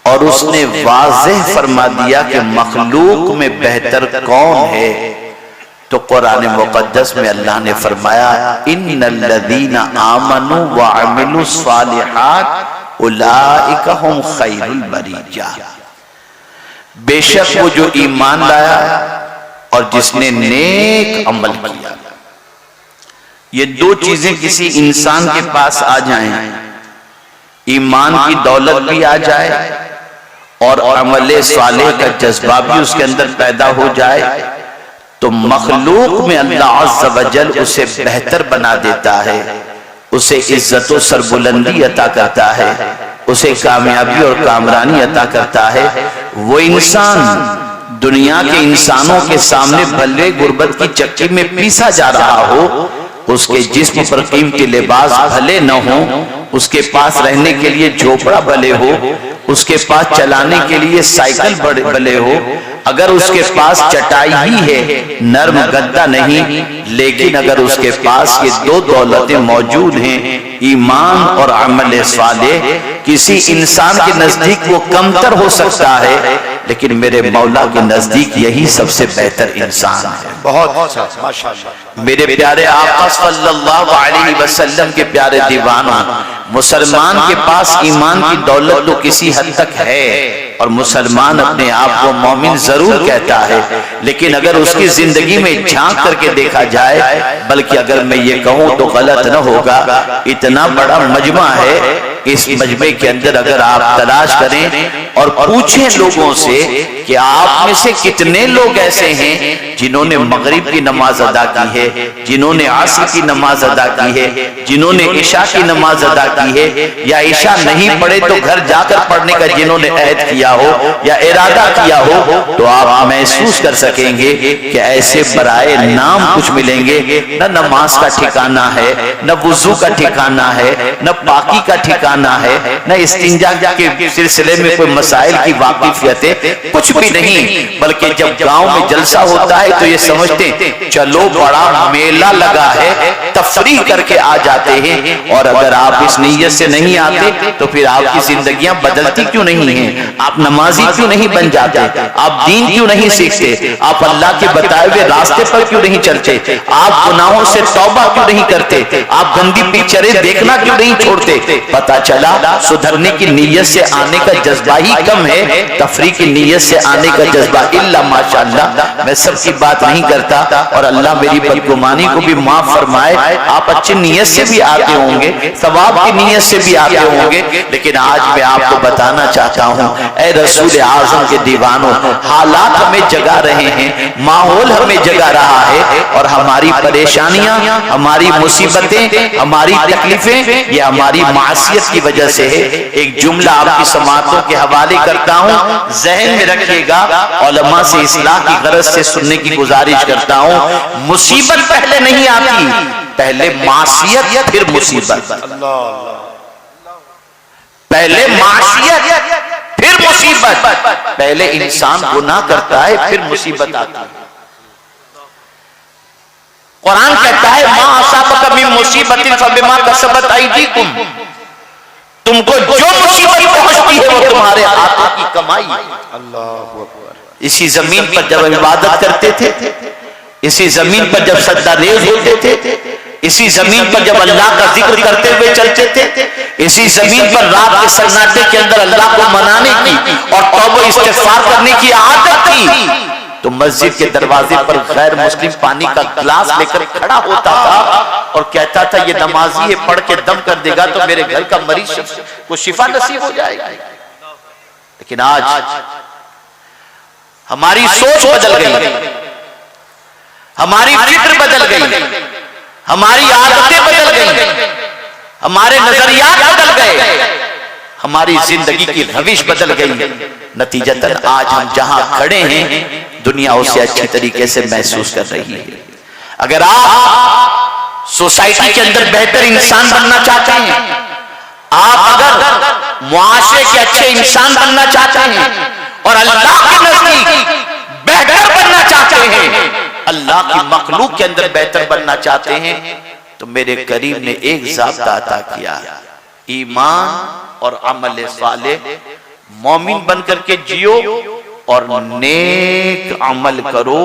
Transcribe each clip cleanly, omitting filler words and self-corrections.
और उसने वाज़ेह फरमा दिया कि मखलूक में बेहतर कौन है। तो कुरान मुक़द्दस में अल्लाह ने फरमाया इन्नल्लज़ीना आमनू व अमिलुस्सालिहात उलाइका हुम खैरुल बरिया। बेशक वो जो ईमान लाया और जिसने नेक अमल किया। ये दो चीजें किसी इंसान के पास आ जाएं, ईमान की दौलत भी आ जाए और अमले सालेह का जज्बा भी उसके अंदर पैदा हो जाए, तो मखलूक में अल्लाह अज़्ज़ व जल उसे बेहतर बना देता है, उसे इज्जत और सरबुलंदी अता करता है, उसे कामयाबी और कामरानी अता करता है। वो इंसान दुनिया के इंसानों के सामने भले गुर्बत की चक्की में पीसा जा रहा हो, उसके जिस्म पर कीमती लिबास भले न हो, उसके पास रहने के लिए झोपड़ा भले हो, उसके पास चलाने के लिए साइकिल भले हो, अगर उसके पास चटाई ही है, नर्म गद्दा नहीं, लेकिन अगर उसके पास ये दो दौलतें मौजूद हैं, ईमान और अमल सालेह, किसी इंसान के नजदीक वो कमतर हो सकता है, लेकिन मेरे मौला के नजदीक यही सबसे बेहतर इंसान है। बहुत अच्छा, माशाअल्लाह। मेरे प्यारे आका सल्लल्लाहु अलैहि वसल्लम के प्यारे दीवानों, मुसलमान के पास ईमान की दौलत तो किसी हद तक है और मुसलमान अपने आप को मोमिन जरूर कहता है, लेकिन अगर उसकी जिंदगी में झांक करके देखा जाए, बल्कि अगर मैं ये कहूँ तो गलत न होगा, इतना बड़ा मजमा है, इस मजमे के अंदर अगर आप तलाश करें और पूछें लोगों से कि आप में से कितने लोग ऐसे हैं जिन्होंने मगरिब की नमाज अदा की है, जिन्होंने आसर की नमाज अदा की है, जिन्होंने इशा की नमाज अदा की है, या इशा नहीं पढ़े तो घर जाकर पढ़ने का जिन्होंने अहद किया हो या इरादा किया हो, तो आप महसूस कर सकेंगे कि ऐसे बराए नाम कुछ मिलेंगे, न नमाज का ठिकाना है, न वुजू का ठिकाना है, न पाकी का ठिकाना है, न इस्तिंजा के सिलसिले में कोई मसाइल की वाकिफियत है, कुछ भी नहीं। बल्कि जब गांव में जलसा होता है तो ये समझते चलो बड़ा मेला लगा है, तफरीह करके आ जाते हैं। और अगर आप इस नीयत से नहीं आते तो फिर आपकी जिंदगियां बदलती क्यों नहीं है? आप नमाजी क्यों नहीं बन जाते? आप दीन क्यों नहीं सीखते? आप अल्लाह के बताए हुए रास्ते पर क्यों नहीं चलते? आप गुनाहों से तौबा क्यों नहीं करते? आप गंदी पिक्चरें देखना क्यों नहीं छोड़ते? पता चला सुधरने की नीयत से आने का जज्बा ही कम है, तफरीह की नीयत से आने का जज्बा इल्ला माशाअल्लाह। मैं सबकी बात नहीं करता और अल्लाह मेरी बदगुमानी को भी माफ फरमाए। आप अच्छी नीयत से भी आते होंगे, सवाब की नीयत से भी आते होंगे, लेकिन आज मैं आपको बताना चाहता हूँ, ऐ रसूल आज़म के दीवानों, हालात हमें जगा रहे हैं, माहौल हमें जगा रहा है, और हमारी परेशानियां, हमारी मुसीबतें, हमारी तकलीफें, ये हमारी मासियत की वजह से है। एक जुमला आपकी समातों के हवाले करता हूँ, जहन में रखिएगा, उलमा से इस्लाह की गरज से सुनने की गुजारिश करता हूँ। मुसीबत पहले नहीं आती, पहले मासियत फिर मुसीबत। पहले मासियत फिर मुसीबत। पहले इंसान गुनाह करता है फिर मुसीबत आती है। कुरान कहता है मा असाबका मिन मुसीबतिन फबिमा कसबत अयदीकुम, तुमको जो मुसीबत पहुंचती है वो तुम्हारे हाथों की कमाई। अल्लाहू अकबर। इसी जमीन पर जब इबादत करते थे, इसी जमीन पर जब सजदा रेज होते थे, इसी जमीन पर जब अल्लाह का जिक्र करते हुए चलते थे, इसी जमीन पर रात के सन्नाटे के अंदर अल्लाह को मनाने की और तौबा इस्तिग़फ़ार करने की आदत थी, तो मस्जिद के दरवाजे पर गैर मुस्लिम पानी का गिलास लेकर खड़ा होता था और कहता था ये नमाजी है, पढ़ के दम कर देगा तो मेरे घर का मरीज को शिफा नसीब हो जाएगा। लेकिन आज हमारी सोच बदल गई, हमारी फिक्र बदल गई, हमारी आदतें बदल गई, हमारे नजरियात बदल गए, हमारी जिंदगी की रविश बदल गई। नतीजतन आज हम जहां खड़े हैं दुनिया उसे अच्छी तरीके से महसूस कर रही है। अगर आप सोसाइटी के अंदर बेहतर इंसान बनना चाहते हैं, आप अगर मुआशरे के अच्छे इंसान बनना चाहते हैं और अल्लाह के नजदीक बेहतर बनना चाहते हैं, अल्लाह की मखलूक के अंदर बेहतर बनना चाहते हैं, तो मेरे करीम ने एक ज़ाब्ता अता किया, ईमान और अमल सालेह मोमिन बन करके जियो और नेक अमल करो।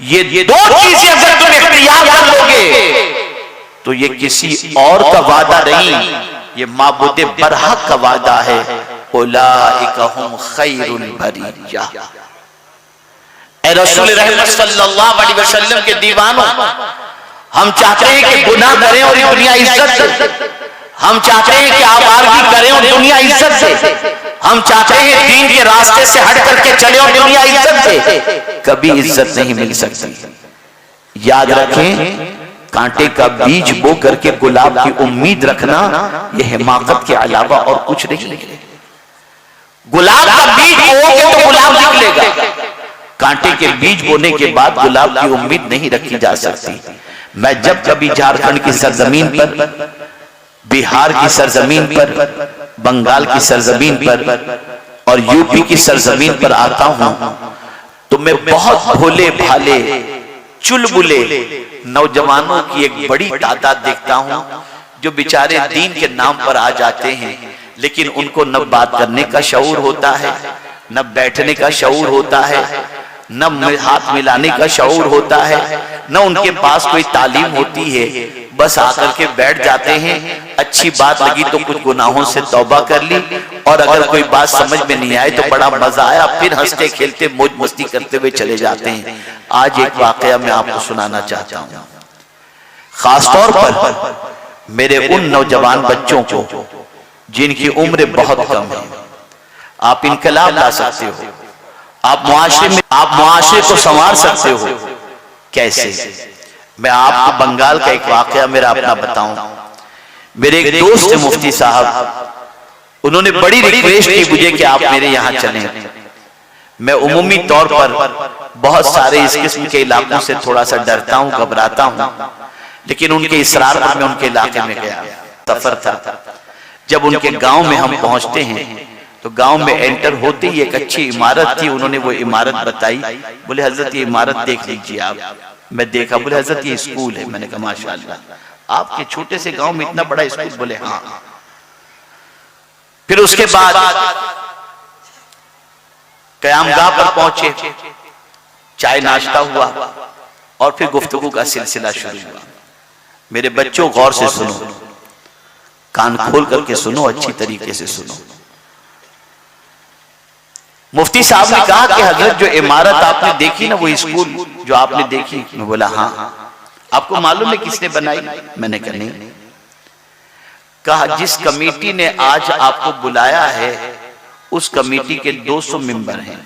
ये दो चीजें अगर तुम इख्तियार कर लोगे तो ये किसी और का वादा नहीं, ये माबूदे बरहक का वादा है। उलाइका हुम खैरुल बरिया। ए रसूल रहमत सल्लल्लाहु अलैहि वसल्लम के दीवानों, हम चाहते हैं कि गुनाह करें और दुनिया इज्जत दे। हम चाहते हैं कि आवारगी करें और दुनिया इज्जत दे। हम चाहते हैं दीन के रास्ते से हट करके चले और दुनिया इज्जत दे। कभी इज्जत नहीं मिल सकती। याद रखें, कांटे का बीज बो करके गुलाब की उम्मीद रखना यह हिमाकत के अलावा और कुछ नहीं है। गुलाब का बीज बोओगे तो गुलाब निकलेगा, कांटे के बीज बोने के बाद गुलाब की उम्मीद नहीं रखी जा सकती। मैं जब कभी झारखंड की सरजमीन पर, बिहार की सरजमीन पर, बंगाल की सरजमीन पर और यूपी की सरजमीन पर आता हूं तो मैं बहुत भोले भाले चुलबुले नौजवानों की एक बड़ी तादाद देखता हूं जो बेचारे दीन के नाम पर आ जाते हैं, लेकिन उनको न बात करने का शऊर होता है, न बैठने का शऊर होता है, न हाथ मिलाने का शऊर होता है, न उनके पास कोई तालीम होती है। बस आकर के बैठ जाते हैं, अच्छी बात लगी तो कुछ गुनाहों से तौबा कर ली, और अगर कोई बात समझ में नहीं आए तो बड़ा मजा आया, फिर हंसते खेलते मौज मस्ती करते हुए चले जाते हैं। आज एक वाकया मैं आपको सुनाना चाहता हूँ, खासतौर पर मेरे उन नौजवान बच्चों को जिनकी उम्र बहुत कम है। आप इनकलाब ला सकते हो, आप मुआशरे को संवार सकते हो। कैसे? मैं आपको बंगाल का एक वाकया मेरा अपना बताऊं। मेरे एक दोस्त है मुफ्ती साहब, उन्होंने बड़ी रिक्वेस्ट की मुझे कि आप मेरे यहाँ चलें। मैं उमूमी तौर पर बहुत सारे इस किस्म के इलाकों से थोड़ा सा डरता हूँ, घबराता हूँ, लेकिन उनके इसरार पर मैं उनके इलाके में गया। सफर था, जब उनके गांव में हम पहुंचते हैं तो गांव में एंटर होते ही एक अच्छी इमारत थी। उन्होंने वो इमारत बताई, बोले हजरत ये इमारत देख लीजिए आप। मैं देखा, बोले हजरत ये स्कूल है। मैंने कहा माशाअल्लाह, आपके छोटे से गांव में इतना बड़ा स्कूल? बोले हाँ। फिर उसके बाद कयामगाह पर पहुंचे, चाय नाश्ता हुआ और फिर गुफ्तगू का सिलसिला शुरू हुआ। मेरे बच्चों गौर से सुनो, कान खोल करके सुनो, अच्छी तरीके से सुनो। मुफ्ती साहब ने कहा कि हजरत जो इमारत आपने देखी ना, वो स्कूल जो आपने देखी? मैं बोला हाँ। आपको मालूम है किसने बनाई? मैंने कहा नहीं। कहा जिस कमेटी ने आज आपको बुलाया है उस कमेटी के 200 मेंबर हैं,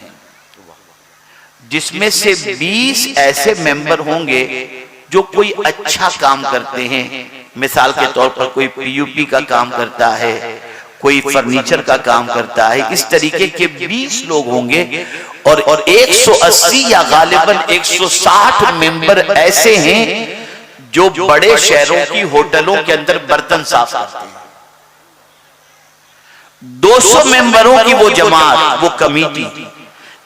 जिसमें से 20 ऐसे मेंबर होंगे जो कोई अच्छा काम करते हैं। मिसाल के तौर पर कोई पीयूपी का काम करता है, कोई फर्नीचर का काम करता है। इस तरीके के 20 लोग होंगे और 180 या गालिबन 160 मेंबर ऐसे हैं जो बड़े शहरों की होटलों के अंदर बर्तन साफ करते हैं। 200 मेंबरों की वो जमात, वो कमेटी,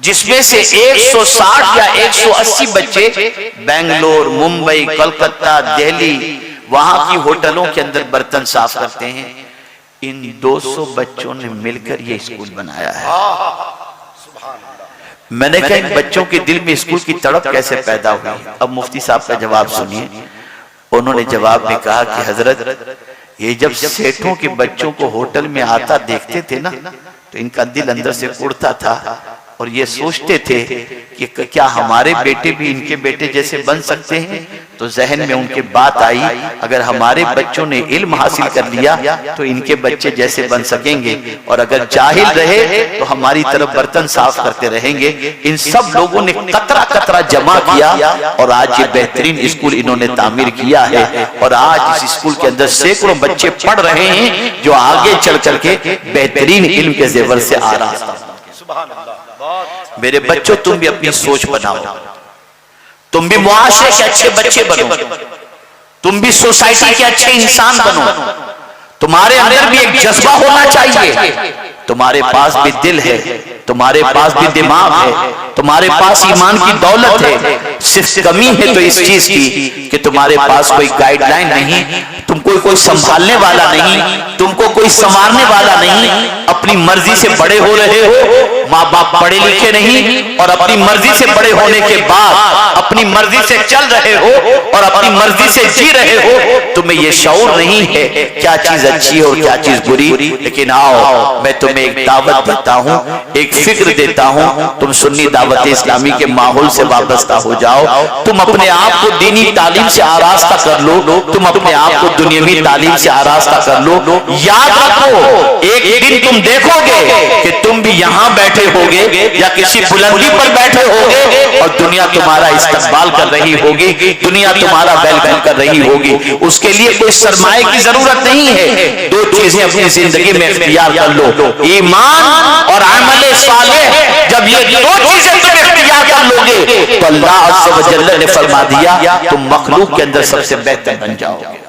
जिसमें से 160 या 180 बच्चे बेंगलोर, मुंबई, कोलकाता, दिल्ली, वहां की होटलों के अंदर बर्तन साफ करते हैं। इन 200 बच्चों ने मिलकर ये स्कूल बनाया है। मैंने कहा इन बच्चों के दिल में स्कूल की तड़प कैसे पैदा हुई? अब मुफ्ती साहब का जवाब सुनिए। उन्होंने जवाब में कहा कि हजरत, ये जब सेठों के बच्चों को होटल में आता देखते थे ना, तो इनका दिल अंदर से उड़ता था और ये सोचते थे कि क्या हमारे बेटे भी इनके बेटे जैसे बन सकते हैं। तो जहन में उनके बात आई, अगर हमारे बच्चों ने इल्म हासिल कर लिया तो इनके बच्चे जैसे बन सकेंगे, और अगर जाहिल रहे तो हमारी तरफ बर्तन साफ करते रहेंगे। इन सब लोगों ने कतरा कतरा जमा किया और आज ये बेहतरीन स्कूल इन्होंने तामीर किया है। और आज इस स्कूल के अंदर सैकड़ों बच्चे पढ़ रहे हैं जो आगे चल करके बेहतरीन इल्म के जेवर से आ रहा है। मेरे बच्चों, तुम भी अपनी सोच बनाओ, तुम भी मुआशरे के अच्छे बच्चे बनो, तुम भी सोसाइटी के अच्छे इंसान बनो। तुम्हारे अंदर भी एक जज्बा होना चाहिए। तुम्हारे पास भी दिल है, तुम्हारे पास भी दिमाग है, तुम्हारे पास ईमान की दौलत है। सिर्फ कमी है तो इस चीज की कि तुम्हारे पास कोई गाइडलाइन नहीं। तुम तुमको कोई संभालने वाला नहीं, तुमको कोई संवारने वाला नहीं, अपनी मर्जी से बड़े हो रहे हो, माँ बाप पढ़े लिखे नहीं और अपनी मर्जी से बड़े होने के बाद अपनी मर्जी से चल रहे हो और अपनी मर्जी से जी रहे हो, तुम्हें यह शऊर नहीं है क्या चीज अच्छी है और क्या चीज बुरी। लेकिन आओ मैं तुम्हें एक दावत देता हूँ, एक फिक्र देता हूँ, तुम सुन्नी दावत इस्लामी के माहौल से वाबस्ता हो जाओ, तुम अपने आप को दीनी तालीम से आरास्ता कर लो, तुम अपने आप को दुनियावी तालीम से आरास्ता कर लो। याद रखो एक दिन तुम देखोगे कि तुम भी यहाँ बैठे होगे या किसी बुलंदी पर बैठे होगे और दुनिया तुम्हारा इस्तकबाल कर रही होगी, दुनिया तुम्हारा वेलकम कर रही होगी। उसके लिए कोई सरमाए की जरूरत नहीं है, दो चीजें अपनी जिंदगी में इख्तियार कर लो, ईमान और अमल सालेह। जब ये दो चीजें तुम इख्तियार कर लोगे तो अल्लाह अज़्ज़ व जल्ल ने फरमा दिया तुम मखलूक के अंदर सबसे बेहतर बन जाओगे।